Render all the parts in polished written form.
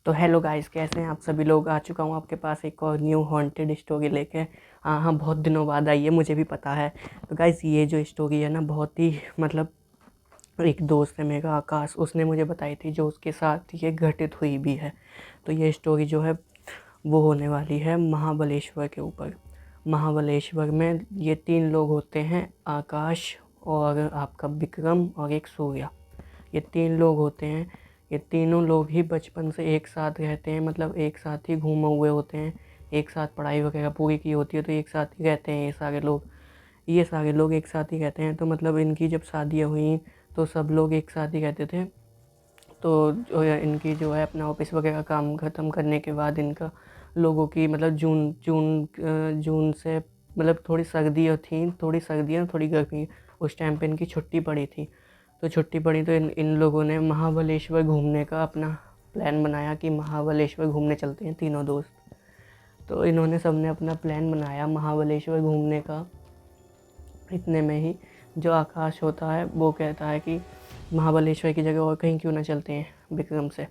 तो hello guys, कैसे हैं आप सभी लोग। आ चुका हूँ आपके पास एक और न्यू हॉन्टेड स्टोरी लेके। हाँ हाँ, बहुत दिनों बाद आई है, मुझे भी पता है। तो गाइस, ये जो स्टोरी है ना, बहुत ही मतलब एक दोस्त है मेरा आकाश, उसने मुझे बताई थी, जो उसके साथ ये घटित हुई भी है। तो ये स्टोरी जो है वो होने वाली है महाबलेश्वर के ऊपर। महाबलेश्वर में ये 3 लोग होते हैं, आकाश और आपका विक्रम और एक सूर्या। ये 3 लोग होते हैं। ये तीनों लोग ही बचपन से एक साथ रहते हैं, मतलब एक साथ ही घूमे हुए होते हैं, एक साथ पढ़ाई वगैरह पूरी की होती है, तो एक साथ ही रहते हैं ये सारे लोग एक साथ ही रहते हैं। तो मतलब इनकी जब शादियाँ हुई तो सब लोग एक साथ ही रहते थे। तो जो है इनकी जो है अपना ऑफिस वगैरह काम ख़त्म करने के बाद इनका लोगों की मतलब जून से मतलब थोड़ी सर्दियाँ थोड़ी गर्मी, उस टाइम पे इनकी छुट्टी पड़ी थी। तो छुट्टी पड़ी तो इन लोगों ने महाबलेश्वर घूमने का अपना प्लान बनाया कि महाबलेश्वर घूमने चलते हैं तीनों दोस्त। तो इन्होंने सबने अपना प्लान बनाया महाबलेश्वर घूमने का। इतने में ही जो आकाश होता है वो कहता है कि महाबलेश्वर की जगह और कहीं क्यों ना चलते हैं विक्रम से।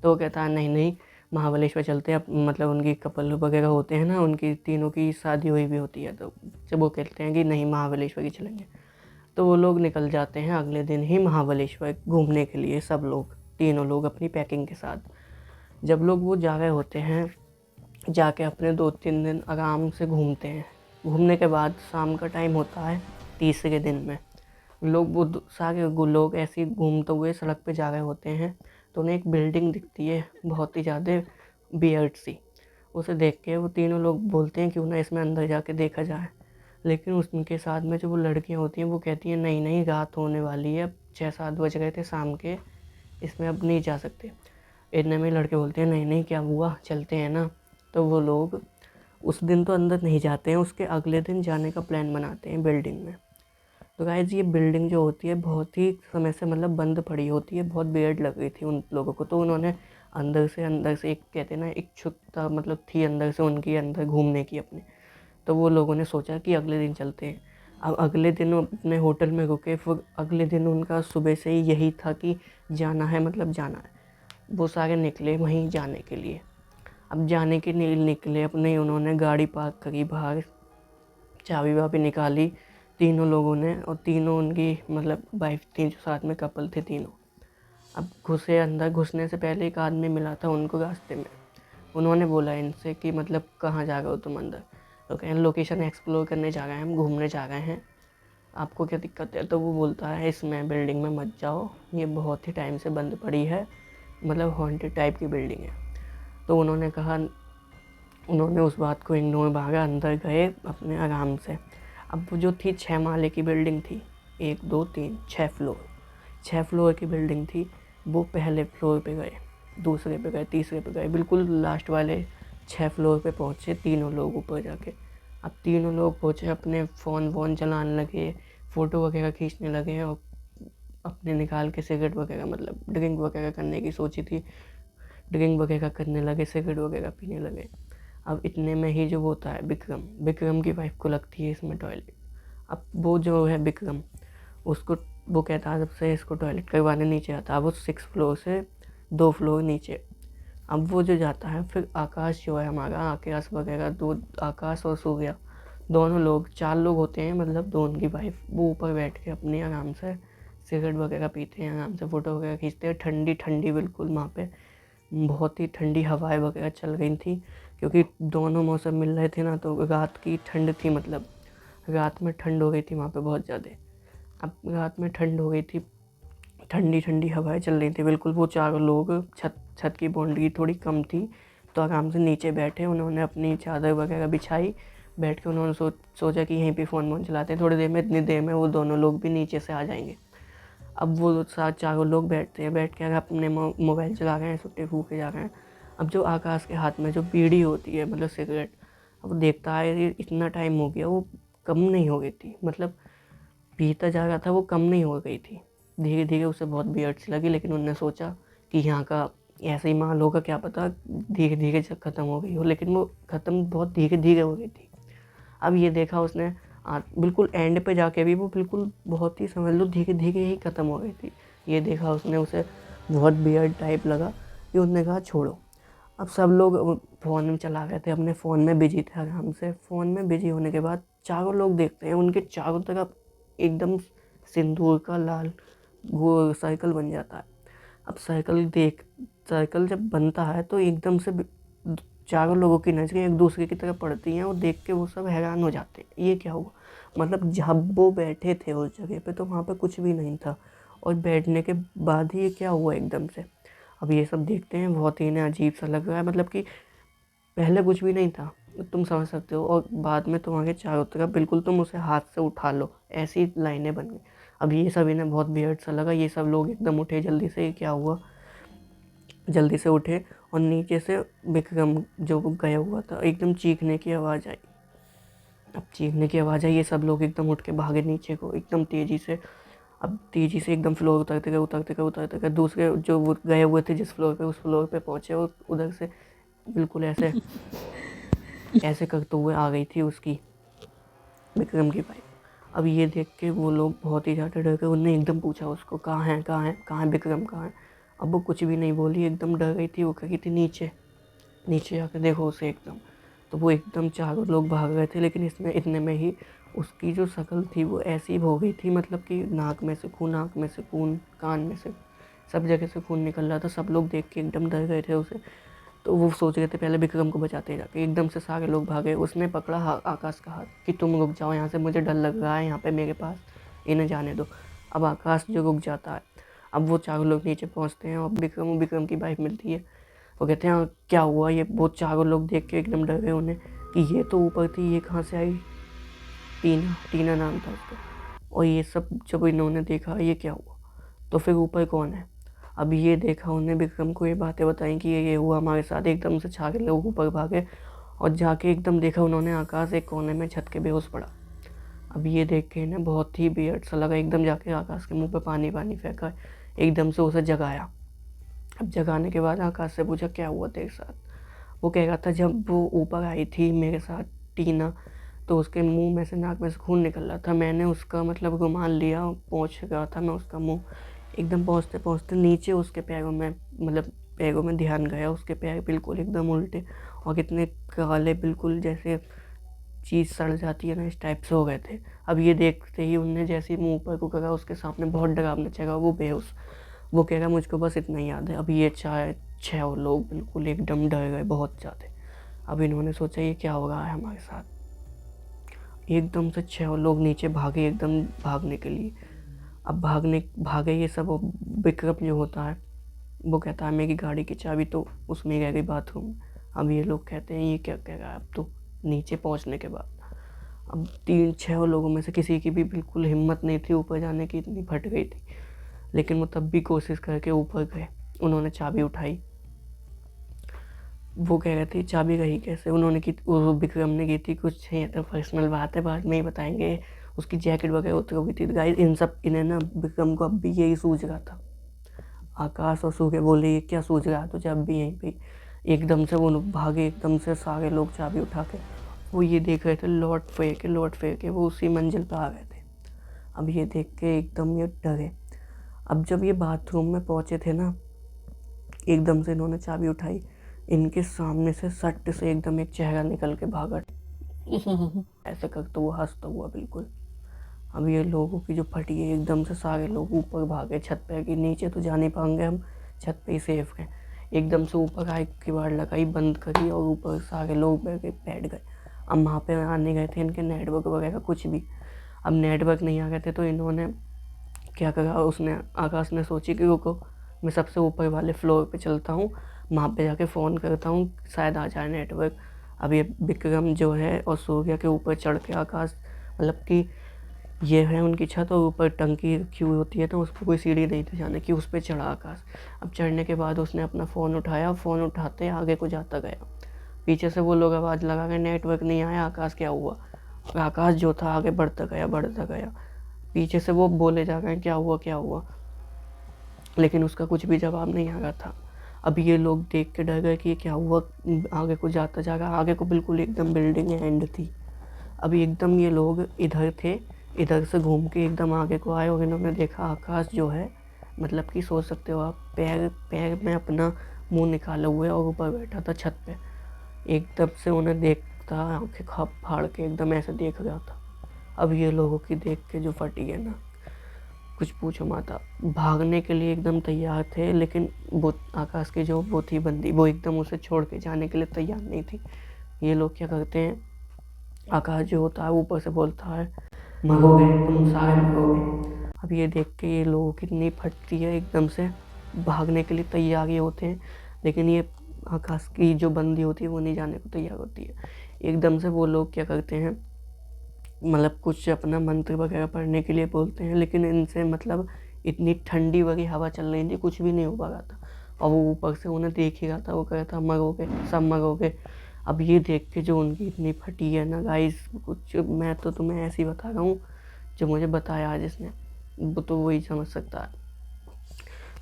तो वो कहता है नहीं नहीं, महाबलेश्वर चलते हैं। मतलब उनकी कपल वगैरह होते हैं ना, उनकी तीनों की शादी हुई भी होती है, तो जब वो कहते हैं कि नहीं महाबलेश्वर ही चलेंगे, तो वो लोग निकल जाते हैं अगले दिन ही महाबलेश्वर घूमने के लिए। सब लोग, तीनों लोग अपनी पैकिंग के साथ। जब लोग वो जा रहे होते हैं, जाके अपने 2-3 दिन आराम से घूमते हैं। घूमने के बाद शाम का टाइम होता है तीसरे दिन में। सारे लोग ऐसे ही घूमते हुए सड़क पे जा रहे होते हैं, तो उन्हें एक बिल्डिंग दिखती है बहुत ही ज़्यादा वियर्ड सी। उसे देख के वो तीनों लोग बोलते हैं क्यों ना इसमें अंदर जाके देखा जाए। लेकिन उनके साथ में जो वो लड़कियां होती हैं वो कहती हैं नहीं नहीं, रात होने वाली है, अब 6-7 बज गए थे शाम के, इसमें अब नहीं जा सकते। इतने में लड़के बोलते हैं नहीं नहीं, क्या हुआ, चलते हैं ना। तो वो लोग उस दिन तो अंदर नहीं जाते हैं, उसके अगले दिन जाने का प्लान बनाते हैं बिल्डिंग में। तो गाइस, ये बिल्डिंग जो होती है बहुत ही समय से मतलब बंद पड़ी होती है, बहुत वियर्ड लग रही थी उन लोगों को। तो उन्होंने अंदर से एक कहते हैं ना इच्छुकता मतलब थी अंदर से उनकी, अंदर घूमने की अपने। तो वो लोगों ने सोचा कि अगले दिन चलते हैं। अब अगले दिन वो अपने होटल में रुके, फिर अगले दिन उनका सुबह से ही यही था कि जाना है, मतलब जाना है। वो सारे निकले वहीं जाने के लिए। अब जाने के लिए निकले अपने, उन्होंने गाड़ी पार्क करी बाहर, चाबी वाबी निकाली तीनों लोगों ने, और तीनों उनकी मतलब वाइफ थी, जो साथ में कपल थे तीनों। अब घुसे अंदर, घुसने से पहले एक आदमी मिला था उनको रास्ते में। उन्होंने बोला इनसे कि मतलब कहाँ जा रहे हो तुम अंदर। तो कहें लोकेशन एक्सप्लोर करने जा रहे हैं, हम घूमने जा रहे हैं, आपको क्या दिक्कत है। तो वो बोलता है इसमें बिल्डिंग में मत जाओ, ये बहुत ही टाइम से बंद पड़ी है, मतलब हॉन्टेड टाइप की बिल्डिंग है। तो उन्होंने उस बात को इग्नोर भागा, अंदर गए अपने आराम से। अब वो जो थी 6 माले की बिल्डिंग थी, 1 2 3 6 फ्लोर, 6 फ्लोर की बिल्डिंग थी। वो पहले फ्लोर पे गए, दूसरे पे गए, तीसरे पे गए, बिल्कुल लास्ट वाले 6 फ्लोर पे पहुँचे तीनों लोग ऊपर जाके। अब तीनों लोग पहुँचे, अपने फ़ोन वोन चलाने लगे, फ़ोटो वगैरह खींचने लगे, और अपने निकाल के सिगरेट वगैरह मतलब ड्रिंक वगैरह करने की सोची थी, ड्रिंक वगैरह करने लगे, सिगरेट वगैरह पीने लगे। अब इतने में ही जो वो होता है विक्रम की वाइफ को लगती है इसमें टॉयलेट। अब वो जो है विक्रम, उसको वो कहता है सबसे इसको टॉयलेट करवाने नीचे आता है। वो 6 फ्लोर से 2 फ्लोर नीचे। अब वो जो जाता है, फिर आकाश जो है हमारा, आकाश वगैरह दो, आकाश और सूर्या, दोनों लोग 4 लोग होते हैं, मतलब दो उनकी वाइफ, वो ऊपर बैठ के अपनी आराम से सिगरेट वगैरह पीते हैं, आराम से फ़ोटो वगैरह खींचते हैं। ठंडी ठंडी बिल्कुल वहाँ पे बहुत ही ठंडी हवाएं वगैरह चल रही थी, क्योंकि दोनों मौसम मिल रहे थे ना, तो रात की ठंड थी, मतलब रात में ठंड हो गई थी वहाँ पे बहुत ज़्यादा। अब रात में ठंड हो गई थी, ठंडी ठंडी हवाएं चल रही थी बिल्कुल। वो चारों लोग, छत की बाउंड्री थोड़ी कम थी, तो आराम से नीचे बैठे, उन्होंने अपनी चादर वगैरह बिछाई, बैठ के उन्होंने सोचा कि यहीं पे फ़ोन वोन चलाते हैं, थोड़ी देर में, इतनी देर में वो दोनों लोग भी नीचे से आ जाएंगे। अब वो साथ चारों लोग बैठते हैं, बैठ के अपने मोबाइल चला रहे हैं, सुट्टे फूके जा रहे हैं। अब जो आकाश के हाथ में जो बीड़ी होती है, मतलब सिगरेट, अब वो देखता है ये इतना टाइम हो गया, वो कम नहीं हो गई थी, मतलब पीता जा रहा था, वो कम नहीं हो गई थी। धीरे धीरे उसे बहुत वियर्ड सी लगी, लेकिन उन्होंने सोचा कि यहाँ का ऐसे ही माल होगा, क्या पता धीरे धीरे ख़त्म हो गई हो, लेकिन वो ख़त्म बहुत धीरे धीरे हो गई थी। अब ये देखा उसने, बिल्कुल एंड पे जाके भी वो बिल्कुल बहुत ही समझ लो धीरे धीरे ही ख़त्म हो गई थी। ये देखा उसने, उसे बहुत वियर्ड टाइप लगा कि उसने कहा छोड़ो। अब सब लोग फ़ोन में चला गए थे, अपने फ़ोन में बिजी थे आराम से। फ़ोन में बिजी होने के बाद चारों लोग देखते हैं, उनके चारों तरफ एकदम सिंदूर का लाल वो सर्कल बन जाता है। अब सर्कल जब बनता है तो एकदम से चारों लोगों की नज़रें एक दूसरे की तरफ पड़ती हैं और देख के वो सब हैरान हो जाते हैं, ये क्या हुआ। मतलब जब वो बैठे थे उस जगह पे तो वहाँ पे कुछ भी नहीं था, और बैठने के बाद ही ये क्या हुआ एकदम से। अब ये सब देखते हैं, बहुत ही इन्हें अजीब सा लग रहा है, मतलब कि पहले कुछ भी नहीं था, तुम समझ सकते हो, और बाद में तुम्हारे चारों तरफ बिल्कुल तुम उसे हाथ से उठा लो ऐसी लाइनें बन गई। अब ये सब इन्हें बहुत वियर्ड सा लगा, ये सब लोग एकदम उठे जल्दी से, ये क्या हुआ। जल्दी से उठे और नीचे से विक्रम जो गया हुआ था एकदम चीखने की आवाज़ आई। अब चीखने की आवाज़ आई, ये सब लोग एकदम उठ के भागे नीचे को एकदम तेज़ी से। अब तेज़ी से एकदम फ्लोर उतरते गए दूसरे जो वो गए हुए थे जिस फ्लोर पे, उस फ्लोर पे पहुँचे, और उधर से बिल्कुल ऐसे ऐसे करते हुए आ गई थी उसकी विक्रम की बाइक। अब ये देख के वो लोग बहुत ही ज़्यादा डर गए, उनने एकदम पूछा उसको, कहाँ है विक्रम, कहाँ है। अब वो कुछ भी नहीं बोली, एकदम डर गई थी, वो कही थी नीचे नीचे आकर देखो उसे एकदम। तो वो एकदम चारों लोग भाग गए थे, लेकिन इसमें इतने में ही उसकी जो शक्ल थी वो ऐसी हो गई थी, मतलब कि नाक में से खून, कान में से सब जगह से खून निकल रहा था। सब लोग देख के एकदम डर गए थे उसे। तो वो सोच रहे थे पहले विक्रम को बचाते हैं जाके, एकदम से सारे लोग भागे। उसने पकड़ा आकाश का हाथ कि तुम रुक जाओ यहाँ से, मुझे डर लग रहा है यहाँ पे मेरे पास, इन्हें जाने दो। अब आकाश जो रुक जाता है, अब वो चारों लोग नीचे पहुँचते हैं और विक्रम की बाइक मिलती है। वो कहते हैं क्या हुआ, ये वो चारों लोग देख के एकदम डर गए उन्हें कि ये तो ऊपर थी, ये कहाँ से आई। टीना नाम था उसका। और ये सब जब इन्होंने देखा ये क्या हुआ, तो फिर ऊपर कौन है। अब ये देखा उन्हें, विक्रम को ये बातें बताई कि ये हुआ हमारे साथ। एकदम से छाके लोग ऊपर भागे और जाके एकदम देखा उन्होंने, आकाश एक कोने में छत के बेहोश पड़ा। अब ये देख के इन्हें बहुत ही वियर्ड सा लगा, एकदम जाके आकाश के मुंह पे पानी फेंका, एकदम से उसे जगाया। अब जगाने के बाद आकाश से पूछा क्या हुआ तेरे साथ। वो कह रहा था जब वो ऊपर आई थी मेरे साथ टीना, तो उसके मुंह में से नाक में से खून निकल रहा था, मैंने उसका मतलब रुमाल लिया, पहुँच रहा था मैं उसका मुंह। एकदम पहुँचते पहुँचते नीचे उसके पैरों में, मतलब पैरों में ध्यान गया, उसके पैर बिल्कुल एकदम उल्टे और कितने काले, बिल्कुल जैसे चीज़ सड़ जाती है ना, इस टाइप से हो गए थे। अब ये देखते ही उनने जैसे ही मुँह ऊपर को करा, उसके सामने बहुत डरावना जगह, वो बेहोश। वो कह रहा मुझको बस इतना ही याद है। अब ये छः और लोग बिल्कुल एकदम डर गए बहुत ज़्यादा। अब इन्होंने सोचा ये क्या हो रहा है हमारे साथ। एकदम से छः और लोग नीचे भागे एकदम भागने के लिए। अब भागे ये सब। विक्रम जो होता है वो कहता है मेरी गाड़ी की चाबी तो उसमें रह गई बाथरूम। अब ये लोग कहते हैं ये क्या कह रहा है। अब तो नीचे पहुंचने के बाद अब 3-6 लोगों में से किसी की भी बिल्कुल हिम्मत नहीं थी ऊपर जाने की, इतनी फट गई थी, लेकिन वो तब भी कोशिश करके ऊपर गए। उन्होंने चाबी उठाई। वो कह रहे थे चाबी रही कैसे, उन्होंने की, विक्रम ने की थी कुछ, ये तो पर्सनल बात है बाद में ही बताएंगे। उसकी जैकेट वगैरह उतर हुई थी। गाइस इन्हें ना विक्रम को अब भी यही सूझ रहा था। आकाश और सूर्य बोले ये क्या सूझ रहा है तुझे अब भी यहीं पे। एकदम से वो लोग भागे, एकदम से सारे लोग चाबी उठा के वो ये देख रहे थे, लौट फेर के वो उसी मंजिल पर आ गए थे। अब ये देख के एकदम ये डरे। अब जब ये बाथरूम में पहुंचे थे ना, एकदम से इन्होंने चाबी उठाई, इनके सामने से सट से एकदम एक चेहरा निकल के भागा ऐसे करते हुआ, हंसता हुआ बिल्कुल। अब ये लोगों की जो फटी है, एकदम से सारे लोग ऊपर भागे छत पे, कि नीचे तो जा नहीं पाएंगे हम, छत पे ही सेफ हैं। एकदम से ऊपर आए, किवाड़ लगाई, बंद करी और ऊपर सारे लोग बैठ गए। अब वहाँ पे आने गए थे इनके नेटवर्क वगैरह कुछ भी। अब नेटवर्क नहीं आ गए थे तो इन्होंने क्या करा, उसने आकाश ने सोची कि रुको मैं सबसे ऊपर वाले फ्लोर पे चलता हूँ, वहाँ पे जाके फ़ोन करता हूँ, शायद आ जाए नेटवर्क। अब ये विक्रम जो है और सूर्या के ऊपर चढ़ के आकाश, मतलब कि ये है उनकी छत और ऊपर टंकी रखी हुई होती है तो उस पर कोई सीढ़ी नहीं थी जाने की, उस पर चढ़ा आकाश। अब चढ़ने के बाद उसने अपना फ़ोन उठाया, फ़ोन उठाते आगे को जाता गया। पीछे से वो लोग आवाज़ लगा के नेटवर्क नहीं आया, आकाश क्या हुआ। और आकाश जो था आगे बढ़ता गया। पीछे से वो बोले जा रहे हैं क्या हुआ, लेकिन उसका कुछ भी जवाब नहीं आ रहा था। अब ये लोग देख के डर गए कि ये क्या हुआ। आगे को जाता जा रहा, आगे को बिल्कुल एकदम बिल्डिंग एंड थी। अभी एकदम ये लोग इधर थे, इधर से घूम के एकदम आगे को आए और इन्होंने देखा आकाश जो है, मतलब कि सोच सकते हो आप, पैर में अपना मुंह निकाले हुए और ऊपर बैठा था छत पे। एकदम से उन्हें देखता, आंखें खप फाड़ के एकदम ऐसे देख रहा था। अब ये लोगों की देख के जो फटी है ना, कुछ पूछो मत। भागने के लिए एकदम तैयार थे, लेकिन वो आकाश की जो वो थी बंदी, वो एकदम उसे छोड़ के जाने के लिए तैयार नहीं थी। ये लोग क्या करते हैं, आकाश जो होता है ऊपर से बोलता है मरोगे, तुम सारे मरोगे। अब ये देख के ये लोगों की इतनी फटती है, एकदम से भागने के लिए तैयार ही होते हैं, लेकिन ये आकाश की जो बंदी होती है वो नहीं जाने को तैयार होती है। एकदम से वो लोग क्या करते हैं, मतलब कुछ अपना मंत्र वगैरह पढ़ने के लिए बोलते हैं, लेकिन इनसे मतलब इतनी ठंडी वाली हवा चल रही थी, कुछ भी नहीं हो पा रहा था। और वो ऊपर से उन्हें देख ही रहा था, वो कह रहा था मरोगे, सब मरोगे। अब ये देख के जो उनकी इतनी फटी है ना गाइस, कुछ मैं तो तुम्हें ऐसे ही बता रहा हूँ, जो मुझे बताया आज इसने, वो तो वही समझ सकता है।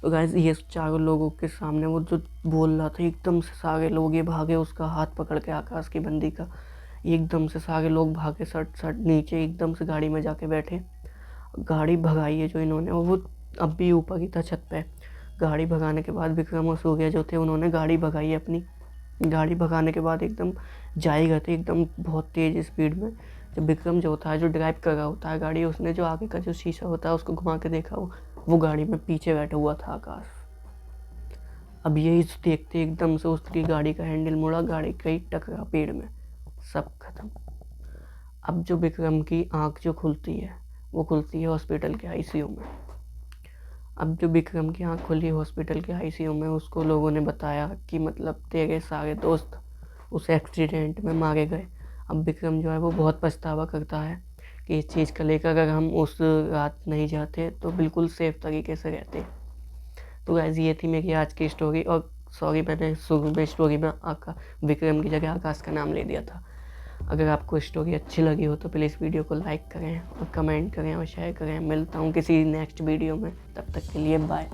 तो गाइस ये चारों लोगों के सामने वो जो बोल रहा था, एकदम से सारे लोग ये भागे उसका हाथ पकड़ के, आकाश की बंदी का। एकदम से सारे लोग भागे सट सट नीचे, एकदम से गाड़ी में जाके बैठे। गाड़ी भगाई है जो इन्होंने, और वो अब भी ऊपर ही था छत पे। गाड़ी भगाने के बाद विक्रम और सूर्य जो थे, उन्होंने गाड़ी भगाई है अपनी। गाड़ी भगाने के बाद एकदम जाए गए थे एकदम बहुत तेज़ स्पीड में। जब विक्रम जो होता है, जो ड्राइव कर रहा होता है गाड़ी, उसने जो आगे का जो शीशा होता है उसको घुमा के देखा, वो गाड़ी में पीछे बैठा हुआ था आकाश। अब यही देखते एकदम से उसकी गाड़ी का हैंडल मुड़ा, गाड़ी कहीं टकरा पेड़ में, सब खत्म। अब जो विक्रम की आंख जो खुलती है, वो खुलती है हॉस्पिटल के आईसीयू में। अब जो विक्रम की आंख खुली हॉस्पिटल के आईसीयू में, उसको लोगों ने बताया कि मतलब तेरे सारे दोस्त उस एक्सीडेंट में मारे गए। अब विक्रम जो है वो बहुत पछतावा करता है कि इस चीज़ का लेकर, अगर हम उस रात नहीं जाते तो बिल्कुल सेफ तरीके से रहते। तो गाइस ये थी मेरी आज की स्टोरी। और सॉरी, मैंने शुरू में स्टोरी में विक्रम की जगह आकाश का नाम ले दिया था। अगर आपको स्टोरी अच्छी लगी हो तो प्लीज़ वीडियो को लाइक करें और कमेंट करें और शेयर करें। मिलता हूँ किसी नेक्स्ट वीडियो में, तब तक के लिए बाय।